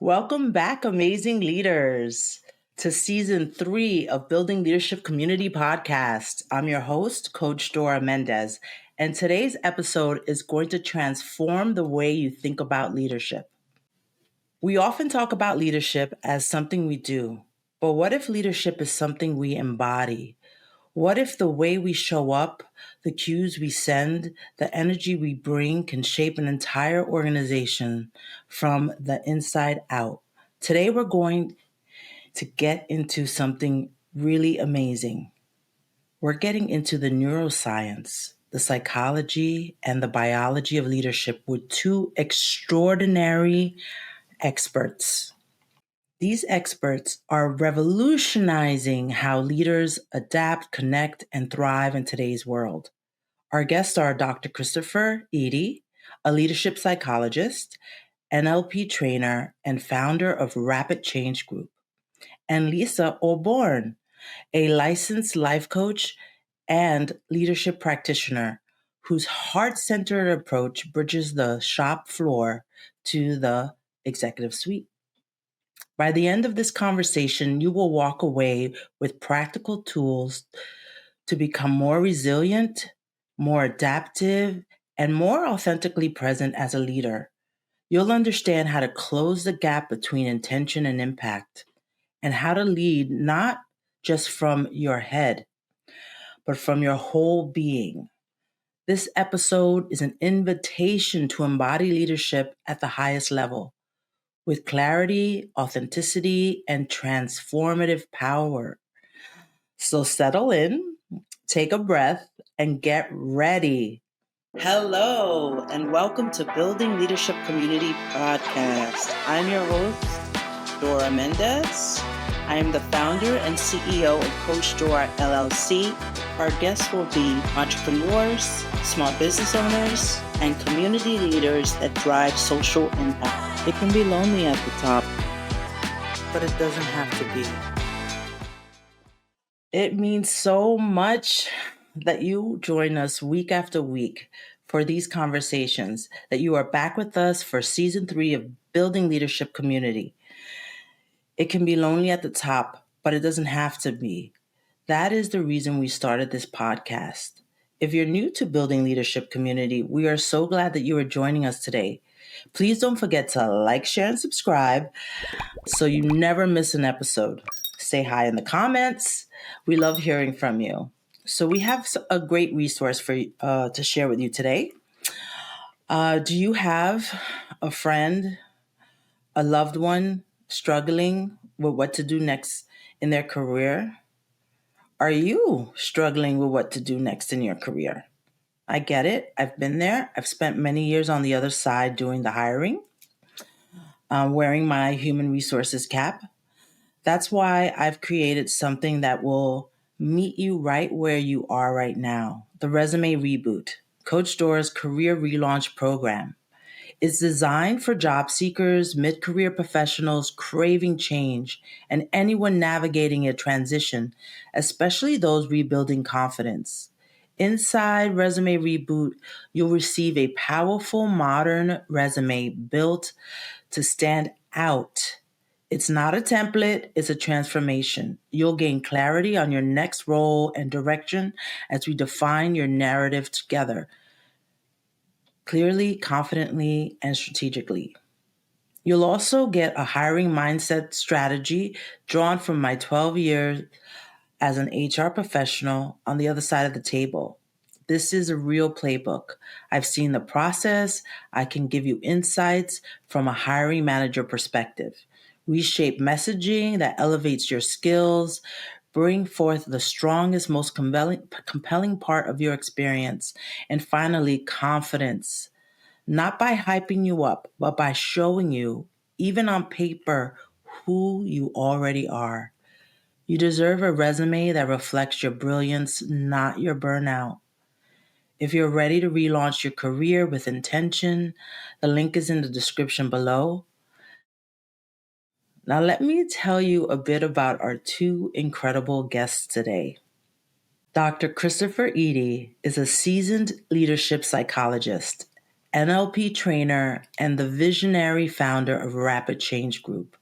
Welcome back, amazing leaders, to season 3 of Building Leadership Community Podcast. I'm your host, Coach Dora Mendez, and today's episode is going to transform the way you think about leadership. We often talk about leadership as something we do, but what if leadership is something we embody? What if the way we show up, the cues we send, the energy we bring can shape an entire organization from the inside out? Today, we're going to get into something really amazing. We're getting into the neuroscience, the psychology, and the biology of leadership with two extraordinary experts. These experts are revolutionizing how leaders adapt, connect, and thrive in today's world. Our guests are Dr. Christopher Eaddy, a leadership psychologist, NLP trainer, and founder of Rapid Change Group, and Lisa Oborne, a licensed life coach and leadership practitioner whose heart-centered approach bridges the shop floor to the executive suite. By the end of this conversation, you will walk away with practical tools to become more resilient, more adaptive, and more authentically present as a leader. You'll understand how to close the gap between intention and impact, and how to lead not just from your head, but from your whole being. This episode is an invitation to embody leadership at the highest level, with clarity, authenticity, and transformative power. So settle in, take a breath, and get ready. Hello, and welcome to Building Leadership Community Podcast. I'm your host, Dora Mendez. I am the founder and CEO of Coach Dora LLC. Our guests will be entrepreneurs, small business owners, and community leaders that drive social impact. It can be lonely at the top, but it doesn't have to be. It means so much that you join us week after week for these conversations, that you are back with us for season 3 of Building Leadership Community. It can be lonely at the top, but it doesn't have to be. That is the reason we started this podcast. If you're new to Building Leadership Community, we are so glad that you are joining us today. Please don't forget to like, share, and subscribe so you never miss an episode. Say hi in the comments. We love hearing from you. So we have a great resource for to share with you today. Do you have a friend, a loved one struggling with what to do next in their career? Are you struggling with what to do next in your career? I get it. I've been there. I've spent many years on the other side doing the hiring, wearing my human resources cap. That's why I've created something that will meet you right where you are right now. The Resume Reboot, Coach Dora's career relaunch program. It's designed for job seekers, mid-career professionals craving change, and anyone navigating a transition, especially those rebuilding confidence. Inside Resume Reboot, you'll receive a powerful modern resume built to stand out. It's not a template, it's a transformation. You'll gain clarity on your next role and direction as we define your narrative together, clearly, confidently, and strategically. You'll also get a hiring mindset strategy drawn from my 12 years as an HR professional on the other side of the table. This is a real playbook. I've seen the process. I can give you insights from a hiring manager perspective. We shape messaging that elevates your skills, bring forth the strongest, most compelling part of your experience, and finally, confidence. Not by hyping you up, but by showing you, even on paper, who you already are. You deserve a resume that reflects your brilliance, not your burnout. If you're ready to relaunch your career with intention, the link is in the description below. Now, let me tell you a bit about our two incredible guests today. Dr. Christopher Eaddy is a seasoned leadership psychologist NLP trainer, and the visionary founder of Rapid Change Group,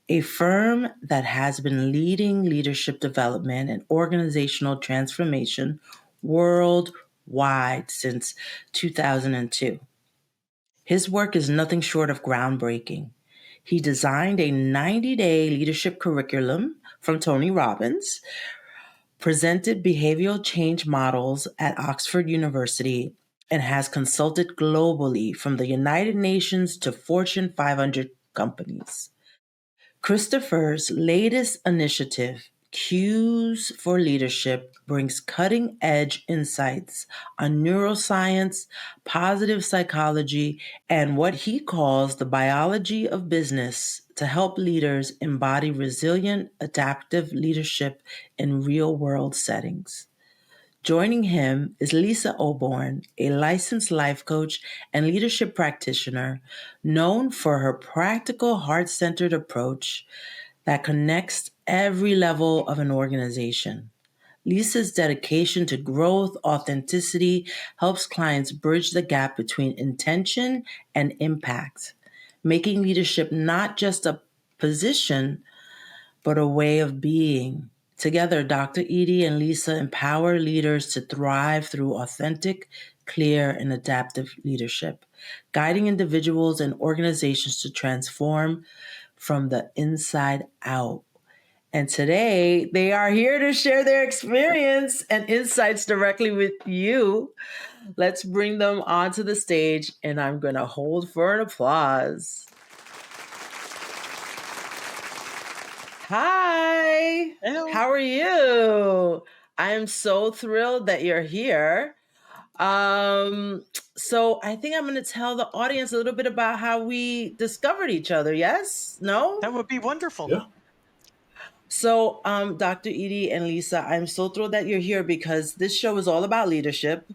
a firm that has been leading leadership development and organizational transformation worldwide since 2002. His work is nothing short of groundbreaking. He designed a 90-day leadership curriculum from Tony Robbins, presented behavioral change models at Oxford University, and has consulted globally from the United Nations to Fortune 500 companies. Christopher's latest initiative, Cues for Leadership, brings cutting edge insights on neuroscience, positive psychology, and what he calls the biology of business to help leaders embody resilient, adaptive leadership in real world settings. Joining him is Lisa Oborne, a licensed life coach and leadership practitioner known for her practical, heart centered approach that connects every level of an organization. Lisa's dedication to growth, authenticity helps clients bridge the gap between intention and impact, making leadership not just a position, but a way of being. Together, Dr. Eaddy and Lisa empower leaders to thrive through authentic, clear, and adaptive leadership, guiding individuals and organizations to transform from the inside out. And today, they are here to share their experience and insights directly with you. Let's bring them onto the stage, and I'm going to hold for an applause. Hi. Hello. How are you? I am so thrilled that you're here. So I think I'm going to tell the audience a little bit about how we discovered each other. Yes? No? That would be wonderful. Yeah. So, Dr. Eaddy and Lisa, I'm so thrilled that you're here because this show is all about leadership.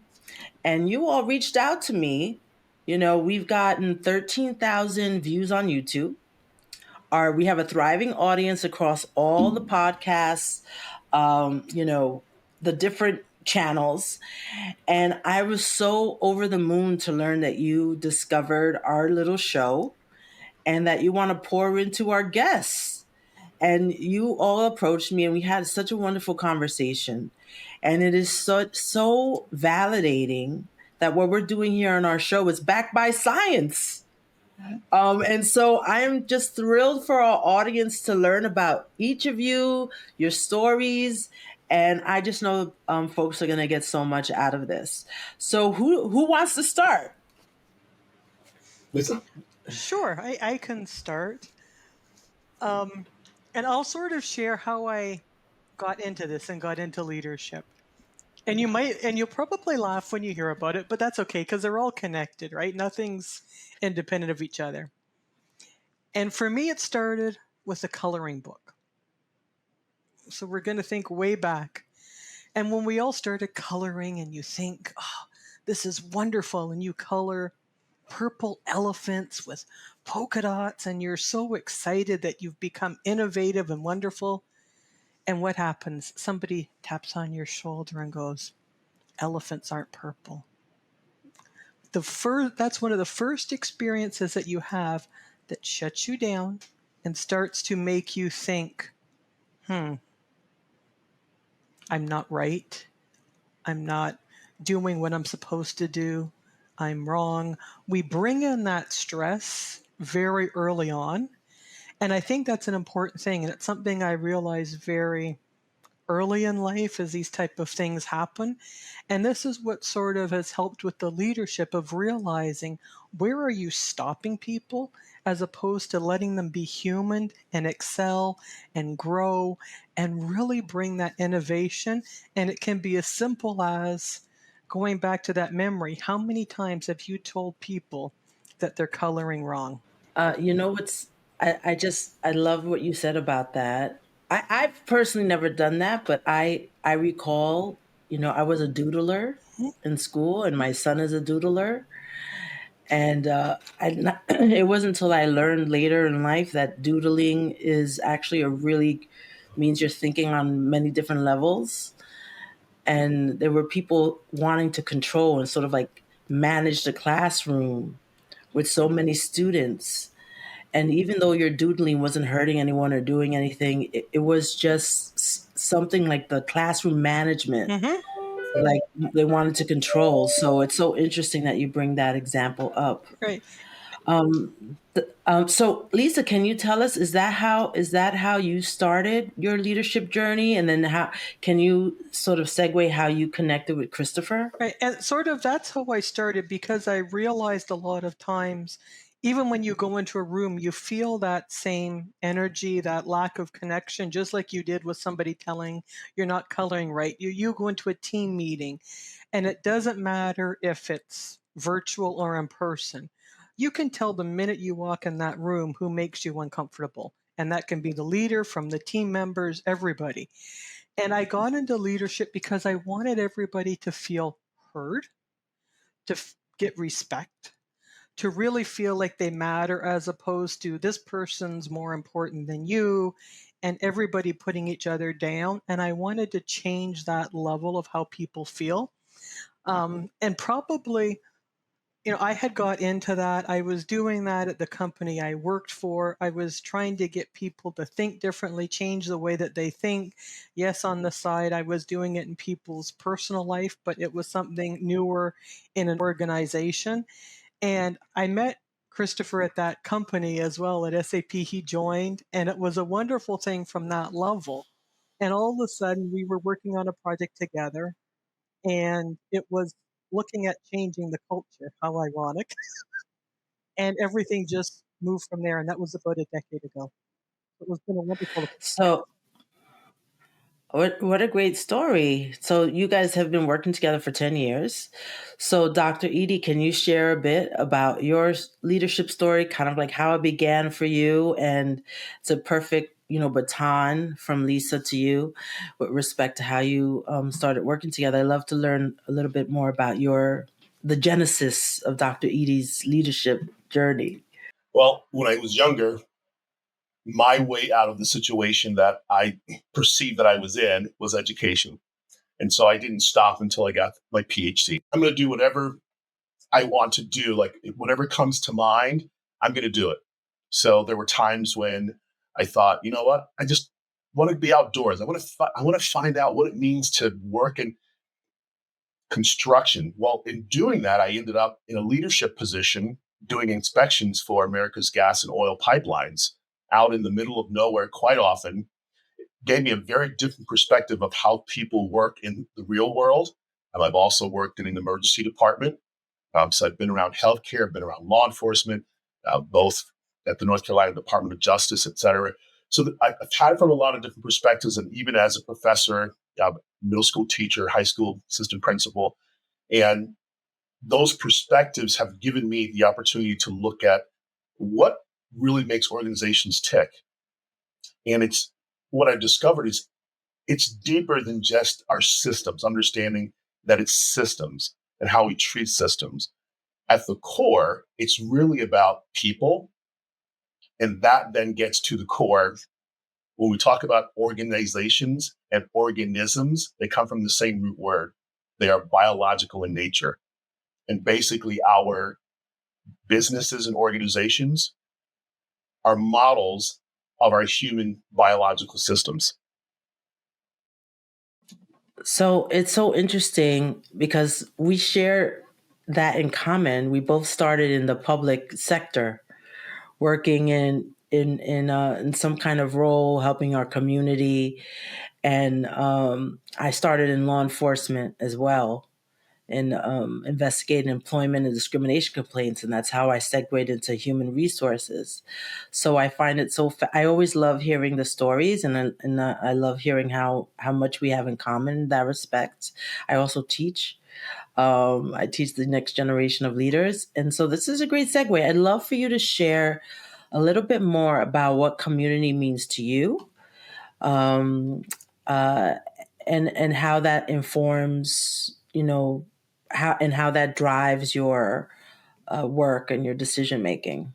And you all reached out to me. You know, we've gotten 13,000 views on YouTube. We have a thriving audience across all the podcasts, the different channels. And I was so over the moon to learn that you discovered our little show and that you want to pour into our guests. And you all approached me and we had such a wonderful conversation. And it is so validating that what we're doing here on our show is backed by science. And so I'm just thrilled for our audience to learn about each of you, your stories, and I just know folks are going to get so much out of this. So who wants to start? Lisa? Sure, I can start. And I'll sort of share how I got into this and got into leadership. And you'll probably laugh when you hear about it, but that's okay because they're all connected, right? Nothing's independent of each other. And for me, it started with a coloring book. So we're going to think way back. And when we all started coloring and you think, oh, this is wonderful, and you color purple elephants with polka dots, and you're so excited that you've become innovative and wonderful. And what happens? Somebody taps on your shoulder and goes, elephants aren't purple. That's one of the first experiences that you have that shuts you down and starts to make you think, I'm not right. I'm not doing what I'm supposed to do. I'm wrong. We bring in that stress very early on. And I think that's an important thing. And it's something I realized very early in life as these type of things happen. And this is what sort of has helped with the leadership of realizing where are you stopping people as opposed to letting them be human and excel and grow and really bring that innovation. And it can be as simple as going back to that memory. How many times have you told people that they're coloring wrong? I love what you said about that. I've personally never done that, but I recall, I was a doodler in school and my son is a doodler. And it wasn't until I learned later in life that doodling is actually means you're thinking on many different levels. And there were people wanting to control and sort of like manage the classroom with so many students. And even though your doodling wasn't hurting anyone or doing anything, it was just something like the classroom management, Mm-hmm. like they wanted to control. So it's so interesting that you bring that example up. Right. So Lisa, can you tell us, is that how you started your leadership journey, and then how can you sort of segue how you connected with Christopher? Right. And sort of that's how I started, because I realized a lot of times, even when you go into a room, you feel that same energy, that lack of connection, just like you did with somebody telling you're not coloring right. You go into a team meeting, and it doesn't matter if it's virtual or in person. You can tell the minute you walk in that room who makes you uncomfortable. And that can be the leader, from the team members, everybody. And I got into leadership because I wanted everybody to feel heard, to get respect, to really feel like they matter, as opposed to this person's more important than you and everybody putting each other down. And I wanted to change that level of how people feel. And probably, I had got into that. I was doing that at the company I worked for. I was trying to get people to think differently, change the way that they think. Yes, on the side, I was doing it in people's personal life, but it was something newer in an organization. And I met Christopher at that company as well at SAP. He joined, and it was a wonderful thing from that level. And all of a sudden, we were working on a project together, and it was looking at changing the culture. How ironic. And everything just moved from there. And that was about a decade ago. It was been a wonderful. So what a great story. So you guys have been working together for 10 years. So Dr. Eaddy, can you share a bit about your leadership story, kind of like how it began for you? And it's a perfect, baton from Lisa to you with respect to how you started working together. I'd love to learn a little bit more about the genesis of Dr. Eaddy's leadership journey. Well, when I was younger, my way out of the situation that I perceived that I was in was education. And so I didn't stop until I got my PhD. I'm going to do whatever I want to do, like whatever comes to mind, I'm going to do it. So there were times when I thought, you know what, I just want to be outdoors. I want to find out what it means to work in construction. Well, in doing that, I ended up in a leadership position doing inspections for America's gas and oil pipelines out in the middle of nowhere quite often. It gave me a very different perspective of how people work in the real world. And I've also worked in an emergency department. So I've been around healthcare, I've been around law enforcement, both at the North Carolina Department of Justice, et cetera. So I've had it from a lot of different perspectives, and even as a professor, middle school teacher, high school assistant principal, and those perspectives have given me the opportunity to look at what really makes organizations tick. And it's what I've discovered is it's deeper than just our systems, understanding that it's systems and how we treat systems. At the core, it's really about people. And that then gets to the core. When we talk about organizations and organisms, they come from the same root word. They are biological in nature. And basically, our businesses and organizations are models of our human biological systems. So it's so interesting because we share that in common. We both started in the public sector, working in some kind of role, helping our community, and I started in law enforcement as well, in investigating employment and discrimination complaints, and that's how I segued into human resources. So I find it I always love hearing the stories, and I love hearing how much we have in common in that respect. I also teach. I teach the next generation of leaders, and so this is a great segue. I'd love for you to share a little bit more about what community means to you, um, uh, and how that informs, how that drives your work and your decision making.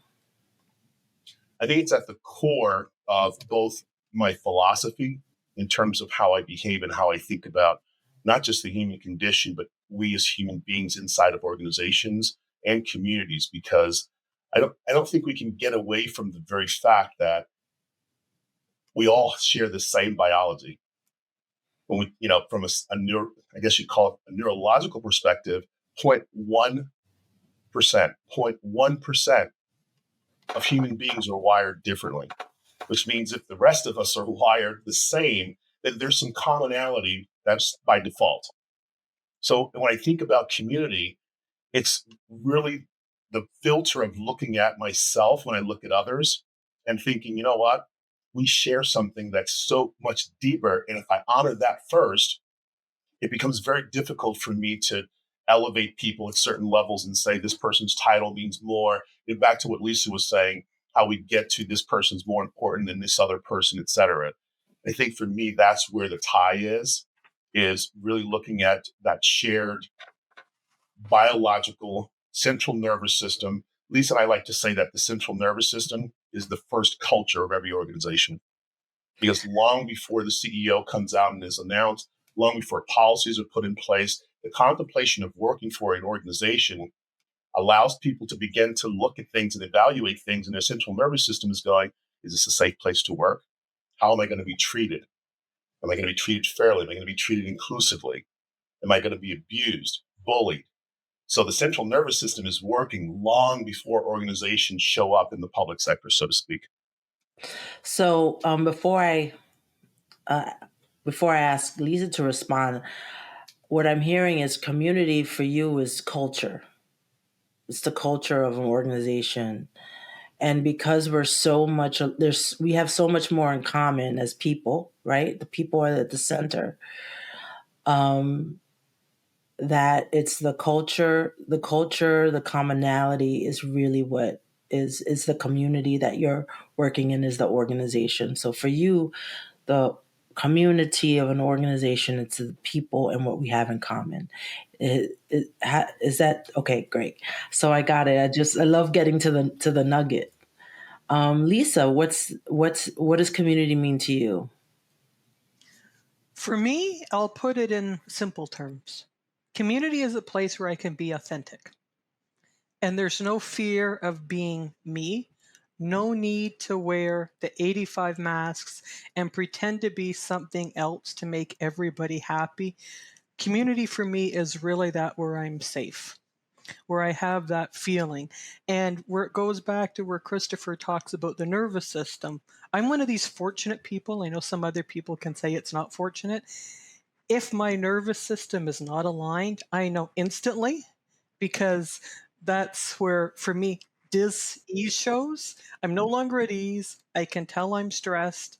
I think it's at the core of both my philosophy in terms of how I behave and how I think about not just the human condition, but we as human beings inside of organizations and communities, because I don't think we can get away from the very fact that we all share the same biology. When we, from I guess you'd call it a neurological perspective, 0.1% of human beings are wired differently, which means if the rest of us are wired the same, then there's some commonality that's by default. So when I think about community, it's really the filter of looking at myself when I look at others and thinking, you know what? We share something that's so much deeper. And if I honor that first, it becomes very difficult for me to elevate people at certain levels and say this person's title means more. And back to what Lisa was saying, how we get to this person's more important than this other person, et cetera. I think for me, that's where the tie is really looking at that shared biological central nervous system. Lisa and I like to say that the central nervous system is the first culture of every organization, because long before the CEO comes out and is announced, long before policies are put in place, the contemplation of working for an organization allows people to begin to look at things and evaluate things, and their central nervous system is going, is this a safe place to work? How am I going to be treated? Am I going to be treated fairly? Am I going to be treated inclusively? Am I going to be abused, bullied? So the central nervous system is working long before organizations show up in the public sector, so to speak. So before I ask Lisa to respond, what I'm hearing is community for you is culture. It's the culture of an organization. And because we have so much more in common as people, right? The people are at the center. That it's the culture, the commonality is really what is the community that you're working in, is the organization. So for you, the community of an organization, it's the people and what we have in common. Is that okay? Great. So I got it. I love getting to the nugget. Lisa, what does community mean to you? For me, I'll put it in simple terms. Community is a place where I can be authentic. And there's no fear of being me, no need to wear the 85 masks and pretend to be something else to make everybody happy. Community for me is really that where I'm safe, where I have that feeling. And where it goes back to where Christopher talks about the nervous system. I'm one of these fortunate people. I know some other people can say it's not fortunate. If my nervous system is not aligned, I know instantly, because that's where, for me, dis-ease shows. I'm no longer at ease. I can tell I'm stressed,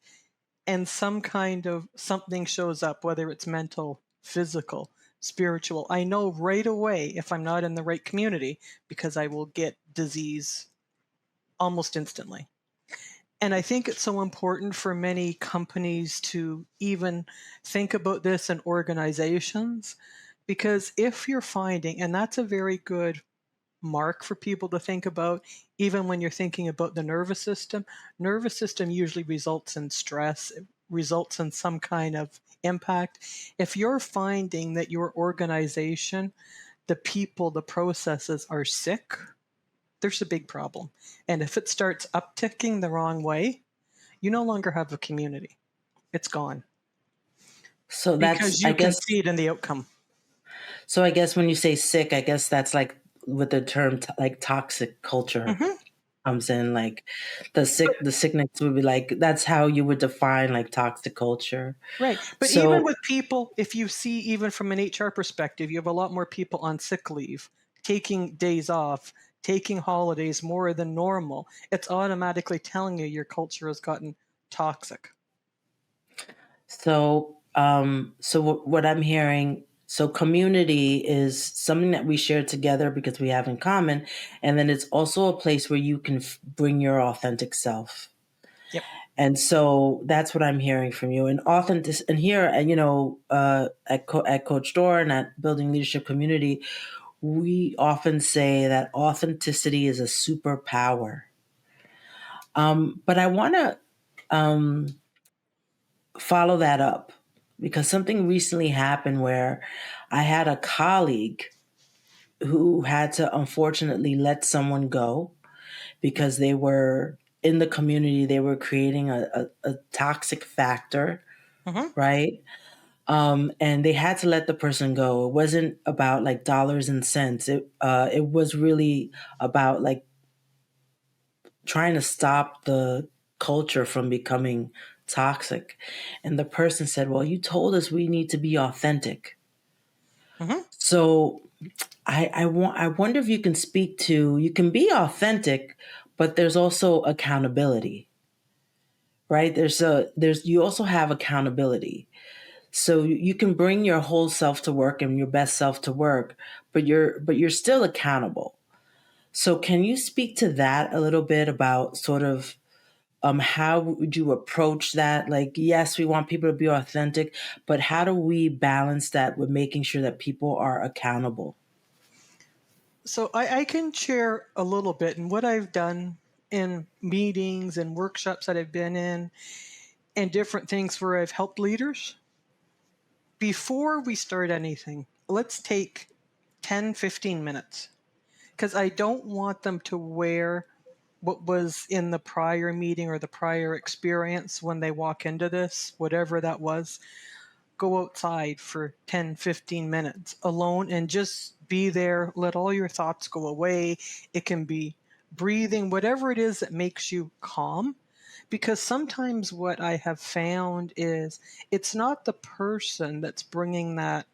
and some kind of something shows up, whether it's mental, physical, spiritual. I know right away if I'm not in the right community, because I will get disease almost instantly. And I think it's so important for many companies to even think about this in organizations, because if you're finding, and that's a very good mark for people to think about, even when you're thinking about the nervous system usually results in stress, it results in some kind of impact. If you're finding that your organization, the people, the processes are sick, there's a big problem. And if it starts upticking the wrong way, you no longer have a community. It's gone. So Because you can see it in the outcome. So I guess when you say sick, I guess that's like with the term like toxic culture comes in. Like the sickness would be like, that's how you would define like toxic culture. Right. But So, even with people, if you see, even from an HR perspective, you have a lot more people on sick leave, taking days off, taking holidays more than normal. It's automatically telling you your culture has gotten toxic. what I'm hearing, so community is something that we share together because we have in common. And then it's also a place where you can bring your authentic self. Yep. And so that's what I'm hearing from you. And and here, and at Coach Dora and at Building Leadership Community, we often say that authenticity is a superpower. But I want to follow that up because something recently happened where I had a colleague who had to unfortunately let someone go because they were in the community, they were creating a toxic factor, Mm-hmm. right? And they had to let the person go. It wasn't about like dollars and cents. It was really about like trying to stop the culture from becoming toxic. And the person said, "Well, you told us we need to be authentic." Mm-hmm. So I wonder if you can speak to, you can be authentic, but there's also accountability, right? You also have accountability. So you can bring your whole self to work and your best self to work, but you're still accountable. So can you speak to that a little bit about sort of how would you approach that? Like, yes, we want people to be authentic, but how do we balance that with making sure that people are accountable? So I can share a little bit and what I've done in meetings and workshops that I've been in and different things where I've helped leaders. Before we start anything, let's take 10, 15 minutes because I don't want them to wear what was in the prior meeting or the prior experience when they walk into this, whatever that was. Go outside for 10, 15 minutes alone and just be there. Let all your thoughts go away. It can be breathing, whatever it is that makes you calm. Because sometimes what I have found is it's not the person that's bringing that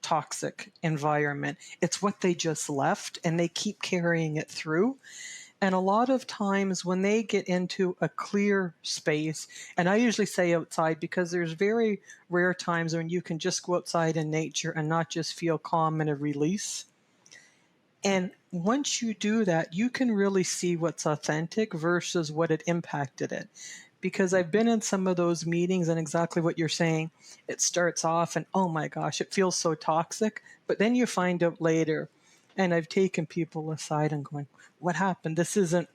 toxic environment, it's what they just left and they keep carrying it through. And a lot of times when they get into a clear space, and I usually say outside because there's very rare times when you can just go outside in nature and not just feel calm and a release. And once you do that, you can really see what's authentic versus what had impacted it. Because I've been in some of those meetings and exactly what you're saying, it starts off and oh my gosh, it feels so toxic. But then you find out later, and I've taken people aside and going, what happened? This isn't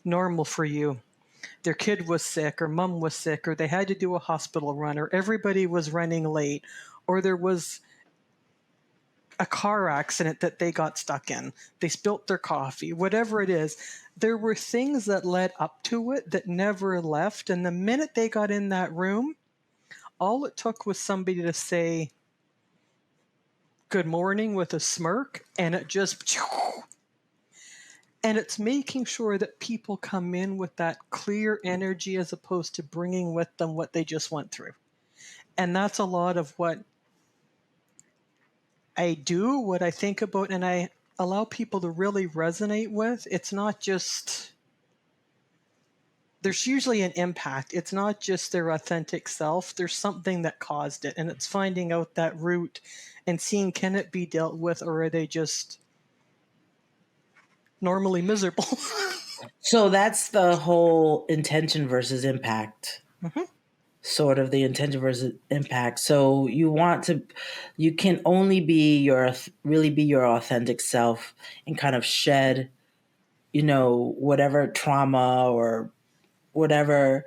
normal for you. Their kid was sick, or mom was sick, or they had to do a hospital run, or everybody was running late, or there was a car accident that they got stuck in. They spilt their coffee, whatever it is. There were things that led up to it that never left. And the minute they got in that room, all it took was somebody to say, good morning with a smirk, and it just. And it's making sure that people come in with that clear energy as opposed to bringing with them what they just went through. And that's a lot of what I do, what I think about, and I allow people to really resonate with. It's not just, there's usually an impact. It's not just their authentic self. There's something that caused it. And it's finding out that root and seeing, can it be dealt with, or are they just normally miserable? So that's the whole intention versus impact. Mhm. Sort of the intention versus impact. So you can only really be your authentic self and kind of shed, whatever trauma or whatever,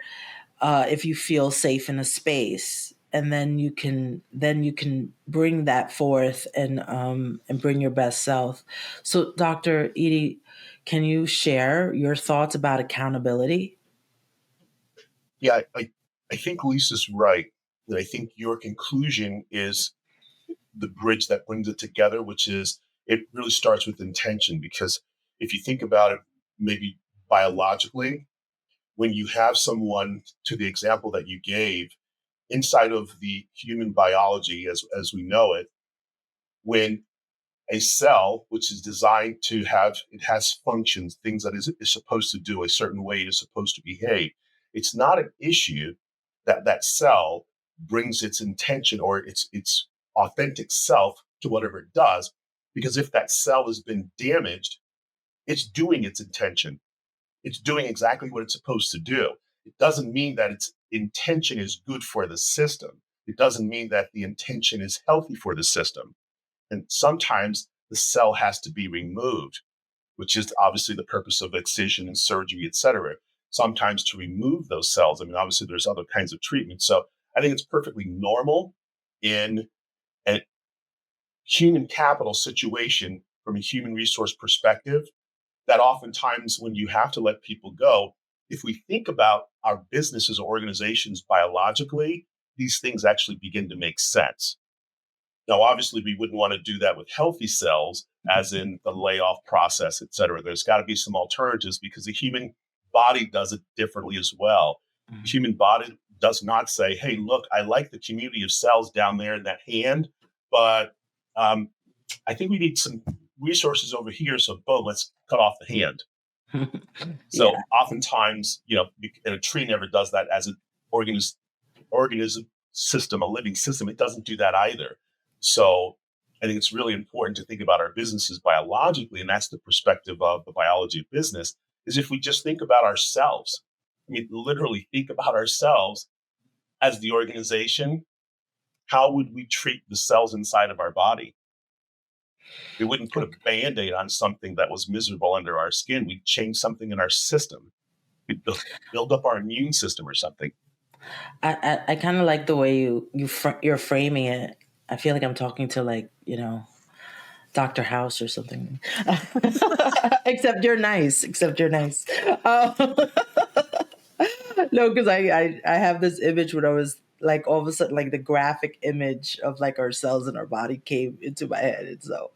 if you feel safe in a space, and then you can bring that forth and bring your best self. So, Dr. Eaddy, can you share your thoughts about accountability? Yeah, I think Lisa's right. That I think your conclusion is the bridge that brings it together, which is it really starts with intention. Because if you think about it, maybe biologically, when you have someone, to the example that you gave, inside of the human biology as we know it, when a cell, which is designed to have, it has functions, things that is supposed to do a certain way, it is supposed to behave. It's not an issue that that cell brings its intention or its authentic self to whatever it does, because if that cell has been damaged, it's doing its intention. It's doing exactly what it's supposed to do. It doesn't mean that its intention is good for the system. It doesn't mean that the intention is healthy for the system. And sometimes the cell has to be removed, which is obviously the purpose of excision and surgery, et cetera. Sometimes to remove those cells. I mean, obviously there's other kinds of treatment. So I think it's perfectly normal in a human capital situation from a human resource perspective that oftentimes when you have to let people go, if we think about our businesses or organizations biologically, these things actually begin to make sense. Now, obviously, we wouldn't want to do that with healthy cells, as in the layoff process, et cetera. There's got to be some alternatives because the human body does it differently as well. The human body does not say, hey, look, I like the community of cells down there in that hand, but I think we need some resources over here. So, boom, let's cut off the hand. So Yeah. oftentimes, and a tree never does that as an organism system, a living system. It doesn't do that either. So I think it's really important to think about our businesses biologically, and that's the perspective of the biology of business, is if we just think about ourselves, I mean, literally think about ourselves as the organization, how would we treat the cells inside of our body? We wouldn't put a Band-Aid on something that was miserable under our skin. We'd change something in our system. We'd build up our immune system or something. I kind of like the way you're framing it. I feel like I'm talking to Dr. House or something. Except you're nice. No, because I have this image when I was like all of a sudden like the graphic image of like our cells in our body came into my head, and so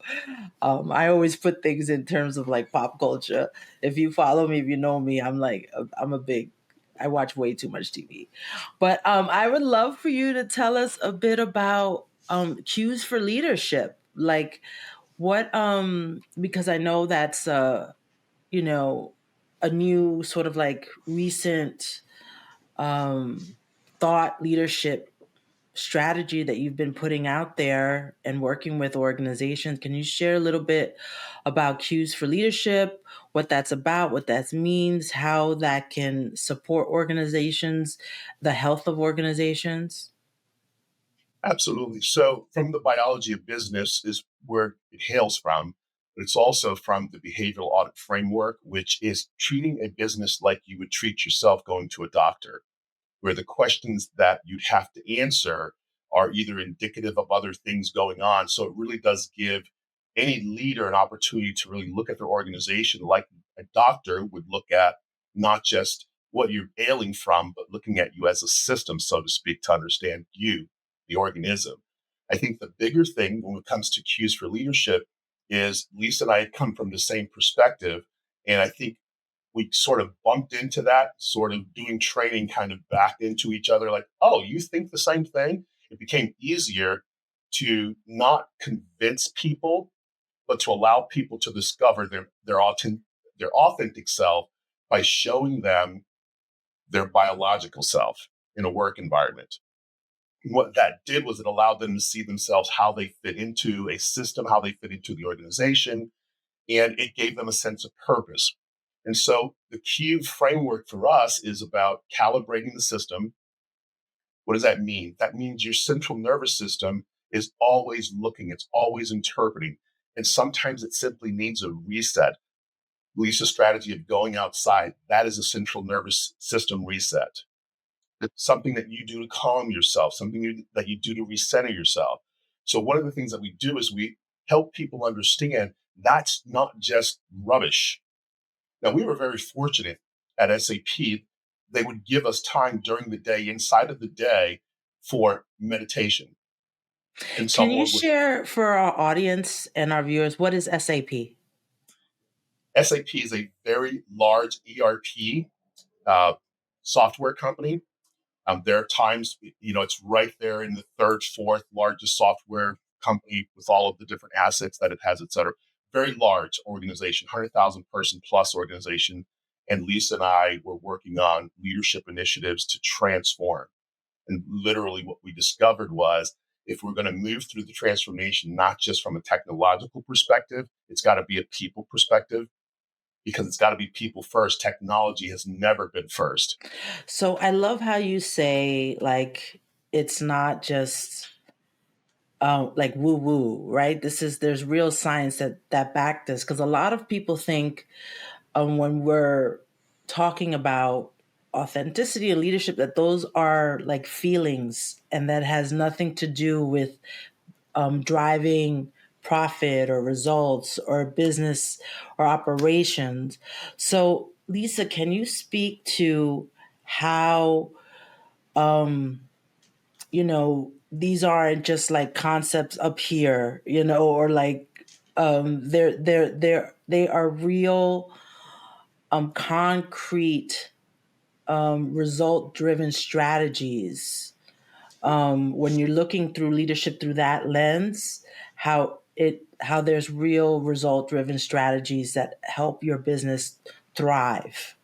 I always put things in terms of like pop culture. If you follow me, if you know me, I watch way too much TV. But I would love for you to tell us a bit about cues for leadership, like what because I know that's a new sort of like recent thought leadership strategy that you've been putting out there and working with organizations. Can you share a little bit about cues for leadership, what that's about, what that means, how that can support organizations, the health of organizations? Absolutely. So from the biology of business is where it hails from, but it's also from the behavioral audit framework, which is treating a business like you would treat yourself going to a doctor, where the questions that you'd have to answer are either indicative of other things going on. So it really does give any leader an opportunity to really look at their organization like a doctor would look at not just what you're ailing from, but looking at you as a system, so to speak, to understand you, the organism. I think the bigger thing when it comes to cues for leadership is Lisa and I come from the same perspective. And I think we sort of bumped into that, sort of doing training kind of back into each other, like, oh, you think the same thing? It became easier to not convince people, but to allow people to discover their authentic self by showing them their biological self in a work environment. What that did was it allowed them to see themselves, how they fit into a system, how they fit into the organization, and it gave them a sense of purpose. And so the cue framework for us is about calibrating the system. What does that mean? That means your central nervous system is always looking, it's always interpreting. And sometimes it simply needs a reset. Lisa's strategy of going outside, that is a central nervous system reset. It's something that you do to calm yourself, something that you do to recenter yourself. So one of the things that we do is we help people understand that's not just rubbish. Now, we were very fortunate at SAP. They would give us time during the day, inside of the day, for meditation. And Can you someone would, share for our audience and our viewers, what is SAP? SAP is a very large ERP software company. There are times, it's right there in the third, fourth largest software company with all of the different assets that it has, et cetera. Very large organization, 100,000 person plus organization. And Lisa and I were working on leadership initiatives to transform. And literally what we discovered was if we're going to move through the transformation, not just from a technological perspective, it's got to be a people perspective, because it's got to be people first. Technology has never been first. So I love how you say like it's not just like woo woo, right? There's real science that back this, because a lot of people think when we're talking about authenticity and leadership, that those are like feelings, and that has nothing to do with driving profit or results or business or operations. So, Lisa, can you speak to how, these aren't just like concepts up here, or like they are real, concrete, result driven strategies, when you're looking through leadership through that lens, how there's real result driven strategies that help your business thrive.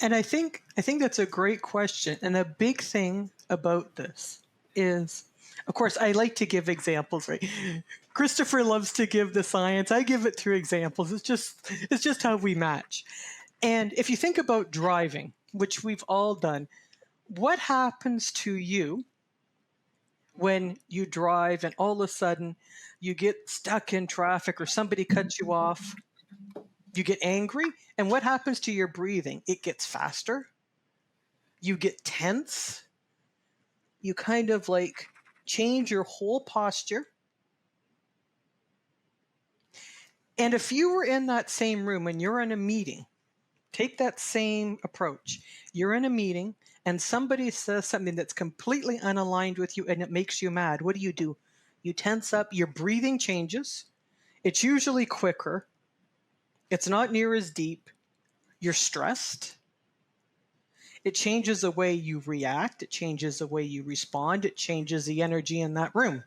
And I think that's a great question. And a big thing about this is, of course, I like to give examples, right? Christopher loves to give the science. I give it through examples. It's just how we match. And if you think about driving, which we've all done, what happens to you when you drive and all of a sudden you get stuck in traffic or somebody cuts you off? You get angry, and what happens to your breathing? It gets faster. You get tense. You kind of like change your whole posture. And if you were in that same room and you're in a meeting, take that same approach. You're in a meeting and somebody says something that's completely unaligned with you and it makes you mad. What do? You tense up, your breathing changes. It's usually quicker. It's not near as deep. You're stressed. It changes the way you react. It changes the way you respond. It changes the energy in that room.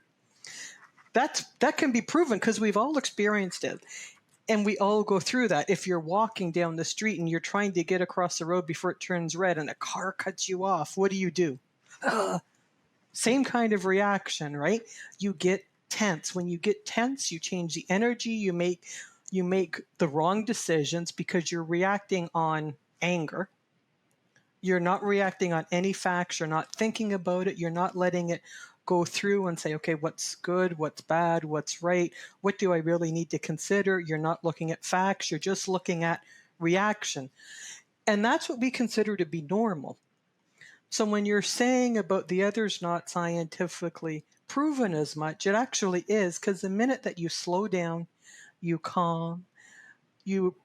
That can be proven because we've all experienced it. And we all go through that. If you're walking down the street and you're trying to get across the road before it turns red and a car cuts you off, what do? Same kind of reaction, right? You get tense. When you get tense, you change the energy. You make the wrong decisions because you're reacting on anger. You're not reacting on any facts. You're not thinking about it. You're not letting it go through and say, okay, what's good, what's bad, what's right, what do I really need to consider? You're not looking at facts. You're just looking at reaction. And that's what we consider to be normal. So when you're saying about the other's not scientifically proven as much, it actually is, because the minute that you slow down, you calm, you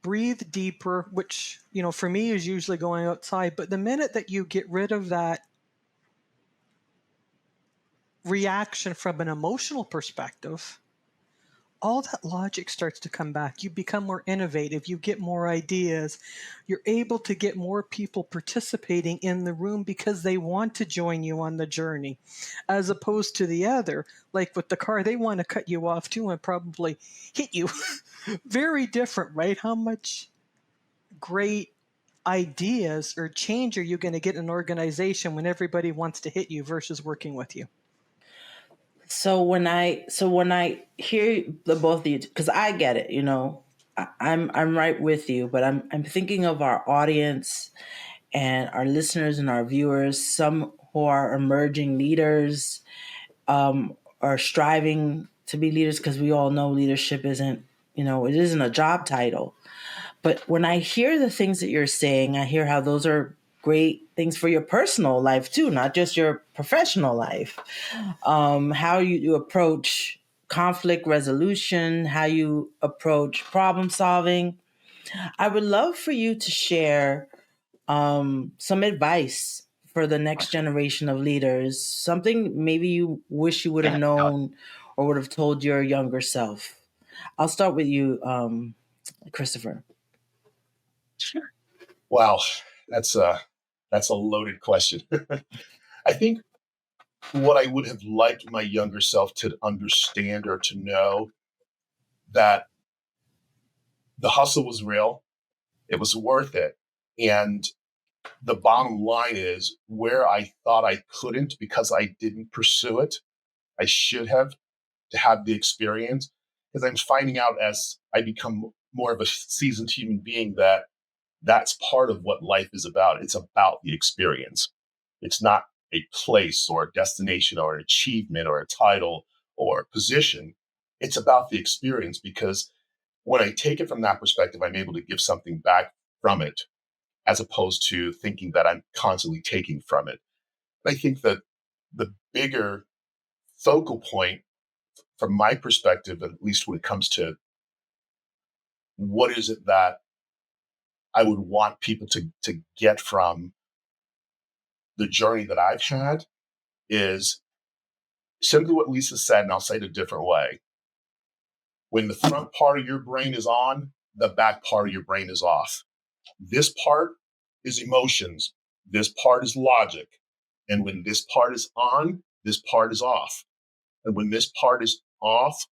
breathe deeper, which, for me is usually going outside. But the minute that you get rid of that reaction from an emotional perspective, all that logic starts to come back. You become more innovative. You get more ideas. You're able to get more people participating in the room because they want to join you on the journey, as opposed to the other, like with the car, they want to cut you off too and probably hit you. Very different, right? How much great ideas or change are you going to get in an organization when everybody wants to hit you versus working with you? So when I hear the both of you, because I get it, I'm right with you, but I'm thinking of our audience and our listeners and our viewers, some who are emerging leaders, are striving to be leaders, because we all know leadership isn't, it isn't a job title. But when I hear the things that you're saying, I hear how those are great things for your personal life too, not just your professional life. How you approach conflict resolution, how you approach problem solving. I would love for you to share some advice for the next generation of leaders, something maybe you wish you would have known or would have told your younger self. I'll start with you, Christopher. Sure. Wow, that's a loaded question. I think what I would have liked my younger self to understand or to know, that the hustle was real, it was worth it, and the bottom line is, where I thought I couldn't because I didn't pursue it, I should have, to have the experience, because I'm finding out as I become more of a seasoned human being that that's part of what life is about. It's about the experience. It's not a place or a destination or an achievement or a title or a position. It's about the experience, because when I take it from that perspective, I'm able to give something back from it. as opposed to thinking that I'm constantly taking from it. I think that the bigger focal point, from my perspective, at least when it comes to what is it that I would want people to get from the journey that I've had, is simply what Lisa said, and I'll say it a different way. When the front part of your brain is on, the back part of your brain is off. This part is emotions. This part is logic. And when this part is on, this part is off. And when this part is off,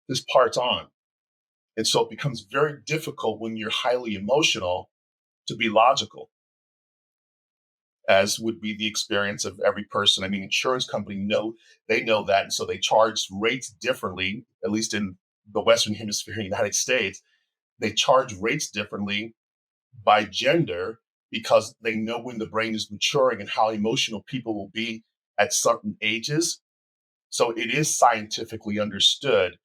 this part's on. And so it becomes very difficult when you're highly emotional to be logical, as would be the experience of every person. I mean, insurance companies know that. And so they charge rates differently, at least in the Western Hemisphere, United States. They charge rates differently by gender because they know when the brain is maturing and how emotional people will be at certain ages. So it is scientifically understood.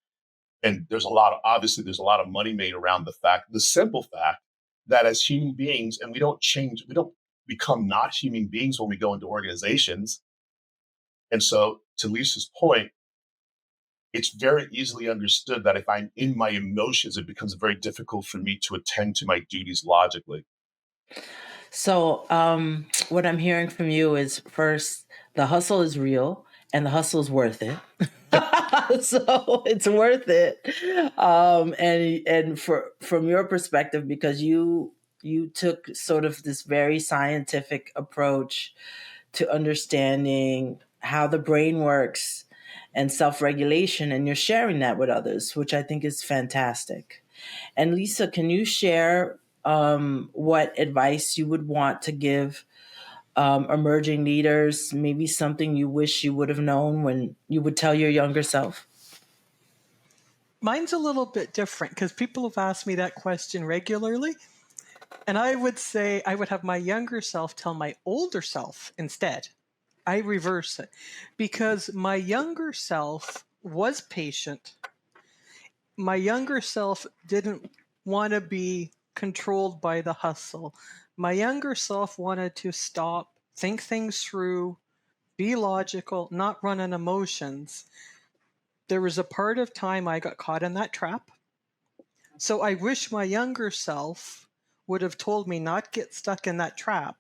And there's a lot of money made around the simple fact that as human beings, and we don't become not human beings when we go into organizations. And so to Lisa's point, it's very easily understood that if I'm in my emotions, it becomes very difficult for me to attend to my duties logically. So, what I'm hearing from you is, first, the hustle is real and the hustle is worth it. So it's worth it. And from your perspective, because you took sort of this very scientific approach to understanding how the brain works and self-regulation, and you're sharing that with others, which I think is fantastic. And Lisa, can you share what advice you would want to give emerging leaders? Maybe something you wish you would have known when you would tell your younger self? Mine's a little bit different because people have asked me that question regularly. And I would say I would have my younger self tell my older self instead. I reverse it because my younger self was patient. My younger self didn't want to be controlled by the hustle. My younger self wanted to stop, think things through, be logical, not run on emotions. There was a part of time I got caught in that trap. So I wish my younger self would have told me not get stuck in that trap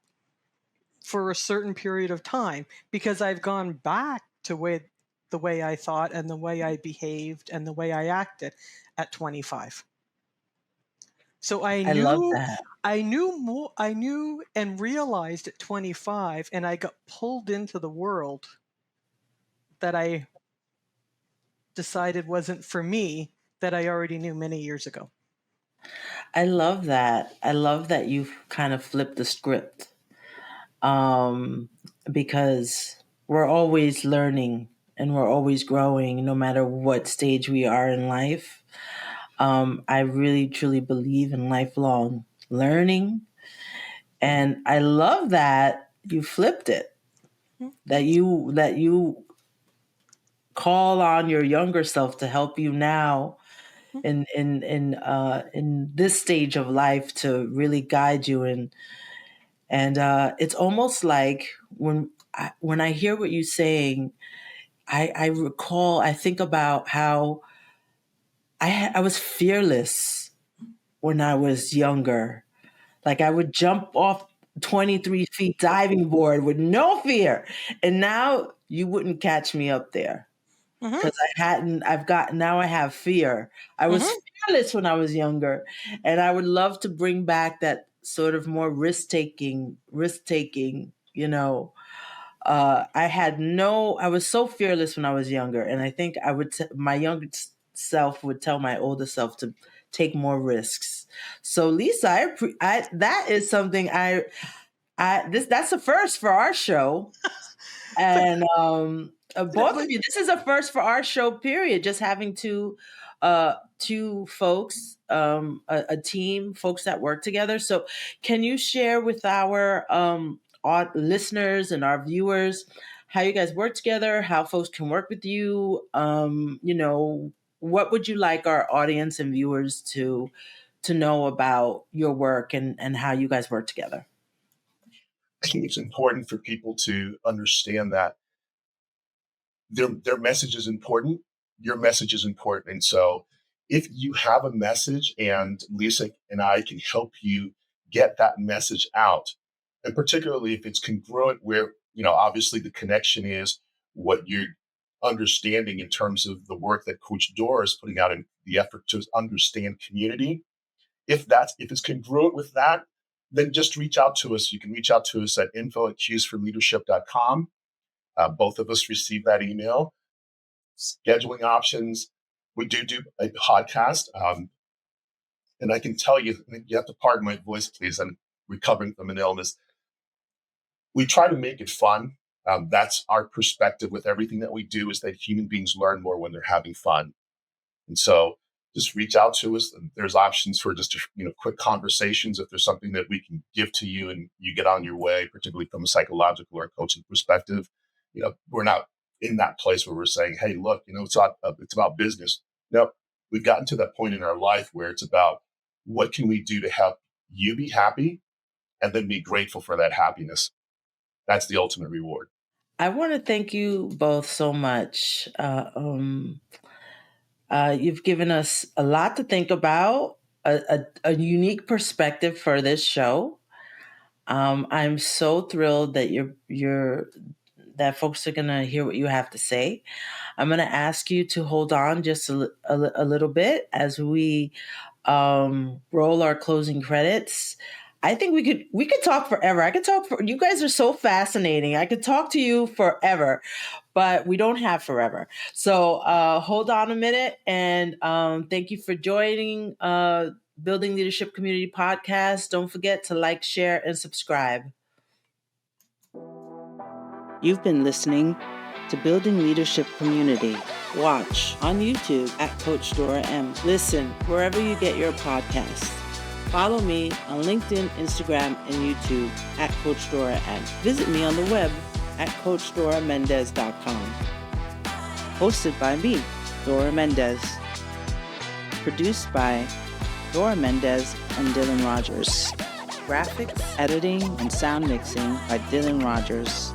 for a certain period of time, because I've gone back to the way I thought and the way I behaved and the way I acted at 25. So I love that. I knew and realized at 25, and I got pulled into the world that I decided wasn't for me, that I already knew many years ago. I love that. I love that you've kind of flipped the script, because we're always learning and we're always growing, no matter what stage we are in life. I really, truly believe in lifelong learning. And I love that you flipped it, that you call on your younger self to help you now in this stage of life, to really guide you. And it's almost like when I hear what you're saying, I think about how I was fearless when I was younger. Like, I would jump off 23 feet diving board with no fear. And now you wouldn't catch me up there, because now I have fear. I was fearless when I was younger. And I would love to bring back that sort of more risk-taking, I was so fearless when I was younger. And I think my younger self would tell my older self to take more risks. So Lisa, that is something that's a first for our show. And both of you, this is a first for our show, period. Just having two folks, a team, folks that work together. So can you share with our listeners and our viewers how you guys work together, how folks can work with you? What would you like our audience and viewers to to know about your work and how you guys work together? I think it's important for people to understand that their message is important. Your message is important. And so if you have a message and Lisa and I can help you get that message out, and particularly if it's congruent where, obviously the connection is what you're understanding in terms of the work that Coach Dora is putting out in the effort to understand community. If it's congruent with that, then just reach out to us. You can reach out to us at info@cuesforleadership.com. Both of us receive that email. Scheduling options. We do a podcast. And I can tell you, you have to pardon my voice, please. I'm recovering from an illness. We try to make it fun. That's our perspective with everything that we do, is that human beings learn more when they're having fun. And so just reach out to us. There's options for just quick conversations if there's something that we can give to you and you get on your way, particularly from a psychological or coaching perspective. We're not in that place where we're saying, hey, look, it's about business. No, we've gotten to that point in our life where it's about what can we do to help you be happy and then be grateful for that happiness. That's the ultimate reward. I want to thank you both so much. You've given us a lot to think about, a unique perspective for this show. I'm so thrilled that that folks are going to hear what you have to say. I'm going to ask you to hold on just a little bit as we roll our closing credits. I think we could talk forever. I could talk for you guys are so fascinating. I could talk to you forever, but we don't have forever. So hold on a minute, and thank you for joining Building Leadership Community Podcast. Don't forget to like, share, and subscribe. You've been listening to Building Leadership Community. Watch on YouTube at Coach Dora M. Listen wherever you get your podcasts. Follow me on LinkedIn, Instagram, and YouTube at Coach Dora M. Visit me on the web at CoachDoraMendez.com. Hosted by me, Dora Mendez. Produced by Dora Mendez and Dylan Rogers. Graphics, editing, and sound mixing by Dylan Rogers.